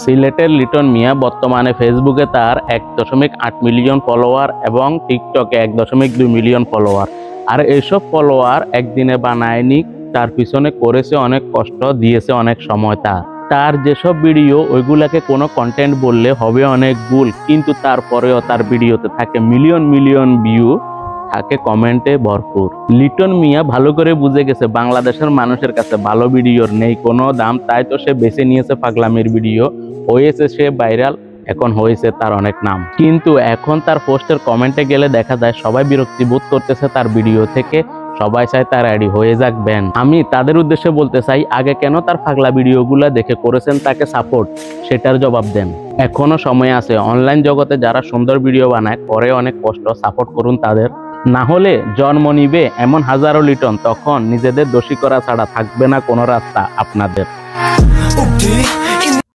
সিলেটের লিটন মিয়া বর্তমানে ফেসবুকে তার 1.8 মিলিয়ন ফলোয়ার এবং টিকটকে 1.2 মিলিয়ন ফলোয়ার। আর এইসব ফলোয়ার একদিনে বানায়নি, তার পিছনে করেছে অনেক কষ্ট, দিয়েছে অনেক সময়। তার যেসব ভিডিও ওইগুলাকে কোনো কন্টেন্ট বললে হবে অনেক ভুল, কিন্তু তারপরেও তার ভিডিওতে থাকে মিলিয়ন মিলিয়ন ভিউ, থাকে কমেন্টে ভরপুর। লিটন মিয়া ভালো করে বুঝে গেছে বাংলাদেশের মানুষের কাছে ভালো ভিডিওর নেই কোনো দাম, তাই তো সে বেছে নিয়েছে পাগলামির ভিডিও, হয়েছে সে ভাইরাল, এখন হয়েছে তার অনেক নাম। কিন্তু এখন তার পোস্টের কমেন্টে গেলে দেখা যায় সবাই বিরক্তি বোধ করতেছে তার ভিডিও থেকে, সবাই চায় তার আইডি হয়ে যাক ব্যান। আমি তাদের উদ্দেশ্যে বলতে চাই, আগে কেন তার পাগলা ভিডিওগুলো দেখে করেছেন তাকে সাপোর্ট, সেটার জবাব দেন। এখনো সময় আছে, অনলাইন জগতে যারা সুন্দর ভিডিও বানায়, করে অনেক কষ্ট, সাপোর্ট করুন তাদের। না হলে জন্ম নিবে এমন হাজারো লিটন, তখন নিজেদের দোষী করা ছাড়া থাকবে না কোনো রাস্তা আপনাদের।